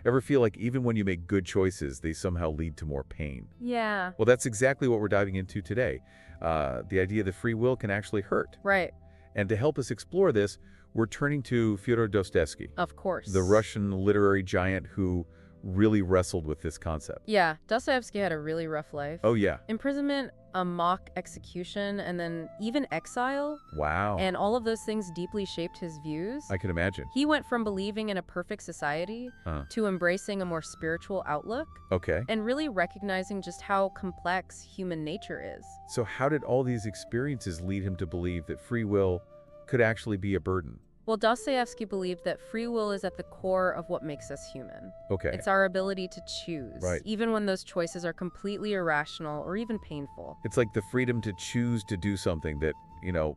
Ever feel like even when you make good choices, they somehow lead to more pain? Yeah. Well, that's exactly what we're diving into today. The idea that free will can actually hurt. Right. And to help us explore this, we're turning to Fyodor Dostoevsky, Of course. the Russian literary giant who really wrestled with this concept. Yeah, Dostoevsky had a really rough life. Oh, yeah. Imprisonment, a mock execution, and then even exile. Wow. And all of those things deeply shaped his views. I can imagine. He went from believing in a perfect society to embracing a more spiritual outlook Okay. and really recognizing just how complex human nature is. So how did all these experiences lead him to believe that free will could actually be a burden? Well, Dostoevsky believed that free will is at the core of what makes us human. Okay. It's our ability to choose, Right. even when those choices are completely irrational or even painful. It's like the freedom to choose to do something that,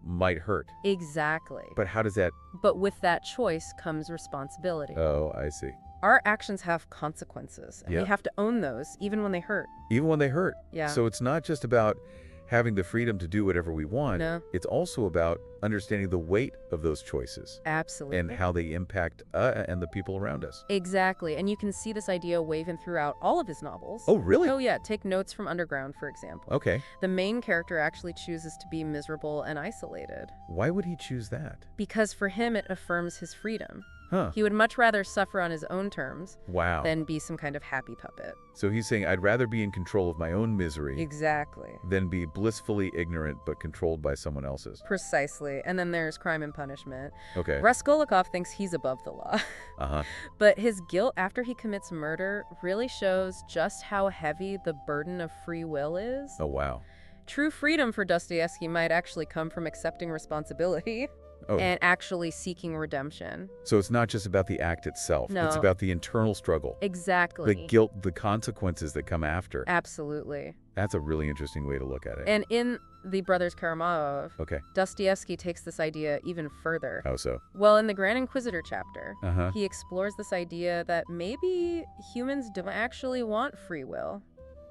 might hurt. Exactly. But how does that... But with that choice comes responsibility. Oh, I see. Our actions have consequences, and Yeah. we have to own those, even when they hurt. Even when they hurt. Yeah. So it's not just about having the freedom to do whatever we want. No. It's also about understanding the weight of those choices Absolutely. and how they impact and the people around us. Exactly, and you can see this idea woven throughout all of his novels. Oh, really? Oh yeah, take Notes from Underground, for example. Okay. The main character actually chooses to be miserable and isolated, Why would he choose that? because for him it affirms his freedom. Huh. He would much rather suffer on his own terms Wow. than be some kind of happy puppet. So he's saying, I'd rather be in control of my own misery Exactly. than be blissfully ignorant but controlled by someone else's. Precisely. And then there's Crime and Punishment. Okay. Raskolnikov thinks he's above the law. Uh-huh. But his guilt after he commits murder really shows just how heavy the burden of free will is. Oh, wow. True freedom for Dostoevsky might actually come from accepting responsibility Oh, and actually seeking redemption. so it's not just about the act itself. No. It's about the internal struggle, Exactly. the guilt, the consequences that come after. Absolutely. That's a really interesting way to look at it. And in the Brothers Karamazov, Okay. Dostoevsky takes this idea even further. How so? Well, in the Grand Inquisitor chapter, Uh-huh. he explores this idea that maybe humans don't actually want free will.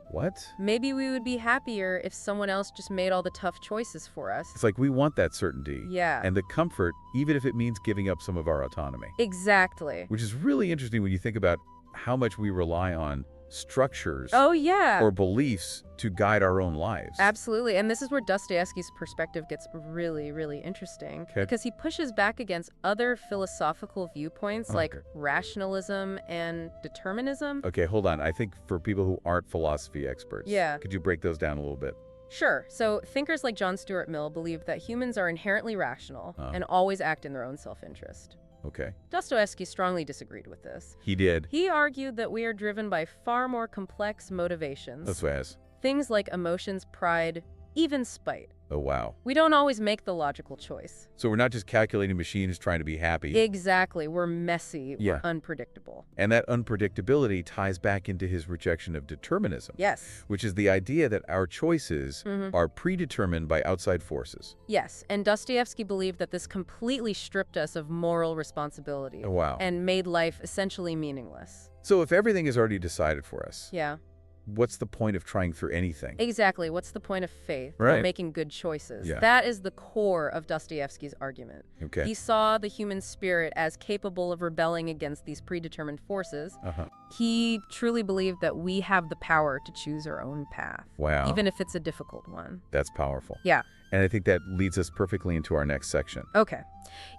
What? Maybe we would be happier if someone else just made all the tough choices for us. It's like we want that certainty. Yeah. And the comfort, even if it means giving up some of our autonomy. Exactly. Which is really interesting when you think about how much we rely on structures Oh, yeah. or beliefs to guide our own lives. Absolutely. And this is where Dostoevsky's perspective gets really, really interesting. Okay. Because he pushes back against other philosophical viewpoints like Okay. rationalism and determinism. Okay, hold on. I think for people who aren't philosophy experts, Yeah. could you break those down a little bit? Sure. So thinkers like John Stuart Mill believe that humans are inherently rational and always act in their own self-interest. Okay. Dostoevsky strongly disagreed with this. He did. He argued that we are driven by far more complex motivations. That's fast. Things like emotions, pride, even spite. Oh, wow. We don't always make the logical choice. So we're not just calculating machines trying to be happy. Exactly. We're messy. Yeah. We're unpredictable. And that unpredictability ties back into his rejection of determinism. Yes. Which is the idea that our choices are predetermined by outside forces. Yes. And Dostoevsky believed that this completely stripped us of moral responsibility. Oh, wow. And made life essentially meaningless. So if everything is already decided for us, Yeah. what's the point of trying for anything? Exactly. What's the point of faith Right. or making good choices? Yeah. That is the core of Dostoevsky's argument. Okay. He saw the human spirit as capable of rebelling against these predetermined forces. Uh-huh. He truly believed that we have the power to choose our own path. Wow. Even if it's a difficult one. That's powerful. Yeah. And I think that leads us perfectly into our next section. Okay.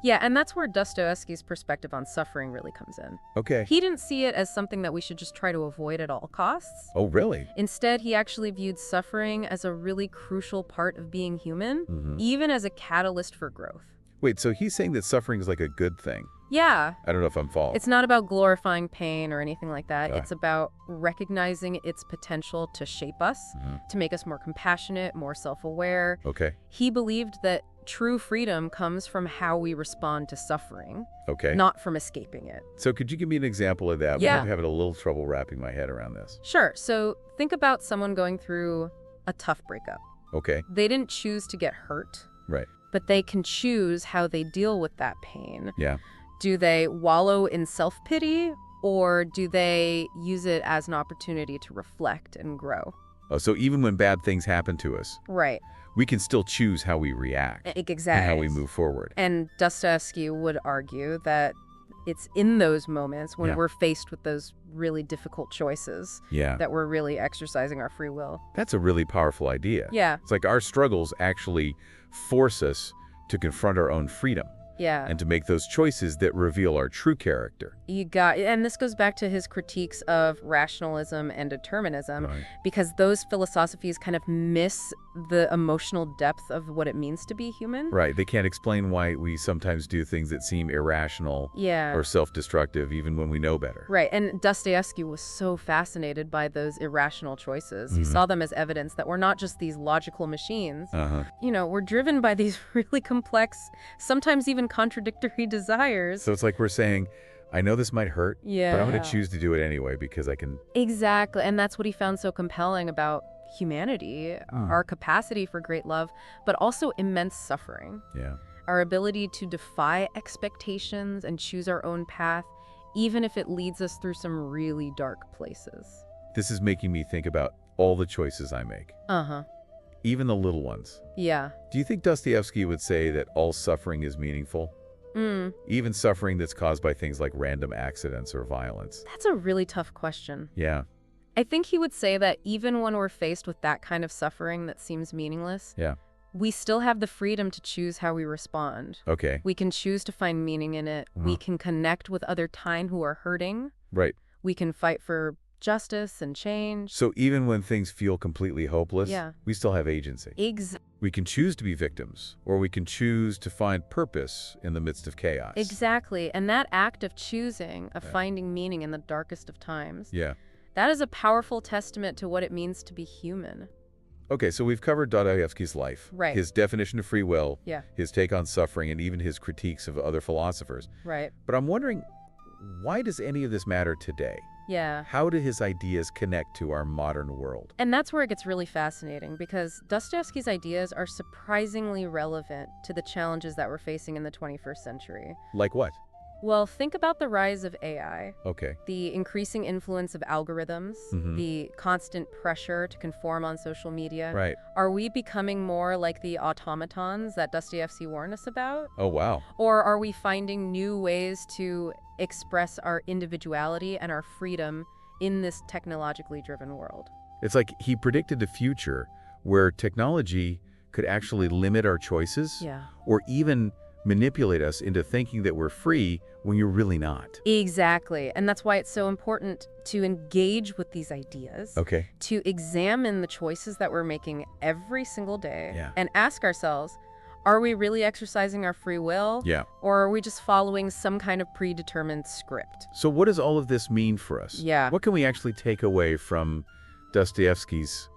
Yeah, and that's where Dostoevsky's perspective on suffering really comes in. Okay. He didn't see it as something that we should just try to avoid at all costs. Oh, really? Instead, he actually viewed suffering as a really crucial part of being human, even as a catalyst for growth. Wait, so he's saying that suffering is like a good thing. Yeah. I don't know if I'm following. It's not about glorifying pain or anything like that. It's about recognizing its potential to shape us, to make us more compassionate, more self-aware. Okay. He believed that true freedom comes from how we respond to suffering, Okay. not from escaping it. So could you give me an example of that? Yeah. I'm having a little trouble wrapping my head around this. Sure. So think about someone going through a tough breakup. Okay. They didn't choose to get hurt, Right. but they can choose how they deal with that pain. Yeah. Do they wallow in self-pity, or do they use it as an opportunity to reflect and grow? Oh, so even when bad things happen to us, Right. we can still choose how we react Exactly. and how we move forward. And Dostoevsky would argue that it's in those moments when Yeah. we're faced with those really difficult choices Yeah. that we're really exercising our free will. That's a really powerful idea. Yeah, It's like our struggles actually force us to confront our own freedom yeah. and to make those choices that reveal our true character. And this goes back to his critiques of rationalism and determinism, Right. because those philosophies kind of miss the emotional depth of what it means to be human. Right. They can't explain why we sometimes do things that seem irrational Yeah. or self-destructive even when we know better. Right, and Dostoevsky was so fascinated by those irrational choices. He Mhm. saw them as evidence that we're not just these logical machines. Uh-huh. We're driven by these really complex, sometimes even contradictory desires. So it's like we're saying, I know this might hurt, Yeah. but I'm going to choose to do it anyway because I can. Exactly, and that's what he found so compelling about humanity, our capacity for great love, but also immense suffering. Yeah. Our ability to defy expectations and choose our own path, even if it leads us through some really dark places. This is making me think about all the choices I make, Uh-huh. even the little ones. Yeah. Do you think Dostoevsky would say that all suffering is meaningful? Even suffering that's caused by things like random accidents or violence? That's a really tough question. Yeah. I think he would say that even when we're faced with that kind of suffering that seems meaningless, Yeah. we still have the freedom to choose how we respond. Okay. We can choose to find meaning in it. We can connect with other kind who are hurting. Right. We can fight for justice and change. So even when things feel completely hopeless, Yeah. we still have agency. We can choose to be victims, or we can choose to find purpose in the midst of chaos. Exactly. And that act of choosing, of finding meaning in the darkest of times, Yeah. that is a powerful testament to what it means to be human. Okay, so we've covered Dostoevsky's life, Right. his definition of free will, Yeah. his take on suffering, and even his critiques of other philosophers. Right. But I'm wondering, why does any of this matter today? Yeah. How do his ideas connect to our modern world? And that's where it gets really fascinating, because Dostoevsky's ideas are surprisingly relevant to the challenges that we're facing in the 21st century. Like what? Well, think about the rise of AI, Okay. the increasing influence of algorithms, the constant pressure to conform on social media. Right. Are we becoming more like the automatons that Dostoevsky warned us about? Oh, wow. Or are we finding new ways to express our individuality and our freedom in this technologically driven world? It's like he predicted a future where technology could actually limit our choices Yeah. or even manipulate us into thinking that we're free when you're really not. Exactly. And that's why it's so important to engage with these ideas, Okay. to examine the choices that we're making every single day, Yeah. and ask ourselves, are we really exercising our free will? Yeah. Or are we just following some kind of predetermined script? So what does all of this mean for us? Yeah. What can we actually take away from Dostoevsky's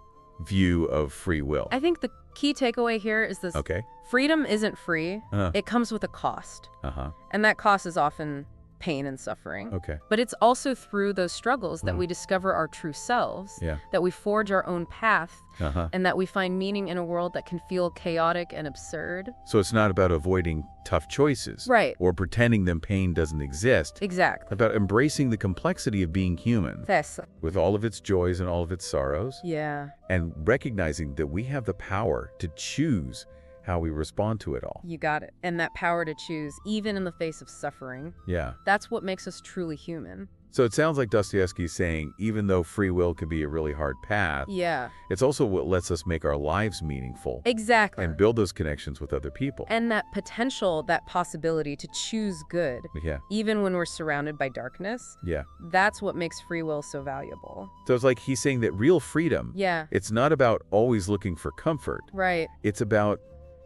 view of free will? I think the key takeaway here is this. Okay. Freedom isn't free. Uh-huh. It comes with a cost. Uh-huh. And that cost is often pain and suffering. Okay. But it's also through those struggles that we discover our true selves, Yeah. that we forge our own path, Uh-huh. and that we find meaning in a world that can feel chaotic and absurd. So it's not about avoiding tough choices. Right. Or pretending that pain doesn't exist. Exactly. About embracing the complexity of being human That's, with all of its joys and all of its sorrows, yeah, and recognizing that we have the power to choose how we respond to it all. you got it. And that power to choose, even in the face of suffering, Yeah. that's what makes us truly human. So it sounds like Dostoevsky's saying, even though free will can be a really hard path, Yeah, it's also what lets us make our lives meaningful exactly. and build those connections with other people. And that potential, that possibility to choose good, Yeah. even when we're surrounded by darkness, Yeah. that's what makes free will so valuable. So it's like he's saying that real freedom, Yeah, it's not about always looking for comfort. right. It's about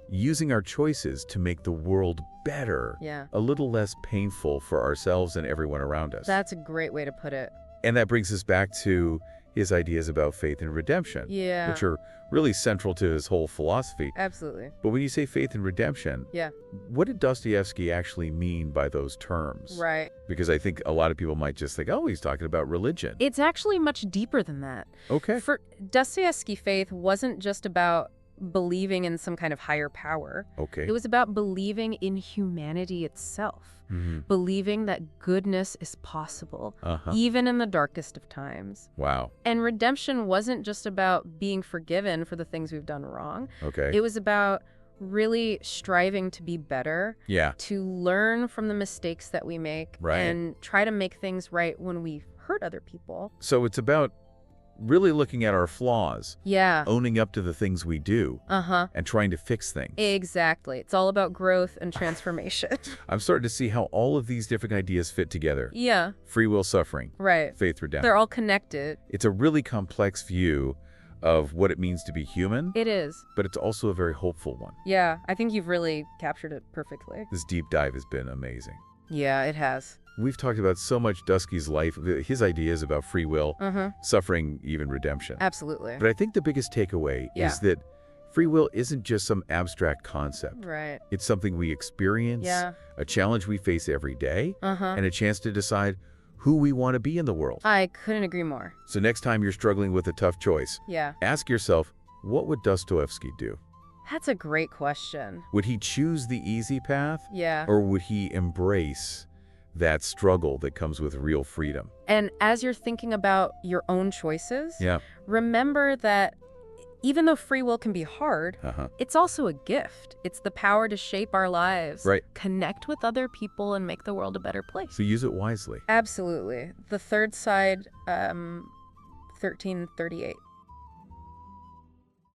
using our choices to make the world better, Yeah. a little less painful for ourselves and everyone around us. That's a great way to put it. And that brings us back to his ideas about faith and redemption, Yeah. which are really central to his whole philosophy. Absolutely. But when you say faith and redemption, Yeah. what did Dostoevsky actually mean by those terms? Right. Because I think a lot of people might just think, oh, he's talking about religion. It's actually much deeper than that. Okay. For Dostoevsky, faith wasn't just about believing in some kind of higher power. Okay. It was about believing in humanity itself, Mhm. believing that goodness is possible, Uh-huh. even in the darkest of times. Wow. And redemption wasn't just about being forgiven for the things we've done wrong. Okay. It was about really striving to be better, Yeah. to learn from the mistakes that we make, Right. and try to make things right when we hurt other people. So it's about really looking at our flaws, Yeah. owning up to the things we do, and trying to fix things. Exactly. It's all about growth and transformation. I'm starting to see how all of these different ideas fit together. Yeah. Free will suffering, Right. faith redemption. They're all connected. It's a really complex view of what it means to be human, It is. but it's also a very hopeful one. Yeah. I think you've really captured it perfectly. This deep dive has been amazing. Yeah, it has. We've talked about so much Dusky's life, his ideas about free will, suffering, even redemption. Absolutely. But I think the biggest takeaway is that free will isn't just some abstract concept. Right. It's something we experience, a challenge we face every day, and a chance to decide who we want to be in the world. I couldn't agree more. So next time you're struggling with a tough choice, ask yourself, what would Dostoevsky do? That's a great question. Would he choose the easy path? Yeah. Or would he embrace that struggle that comes with real freedom? And as you're thinking about your own choices, Yeah. remember that even though free will can be hard, it's also a gift. It's the power to shape our lives, Right. connect with other people, and make the world a better place. So use it wisely. Absolutely. The third side, 1338.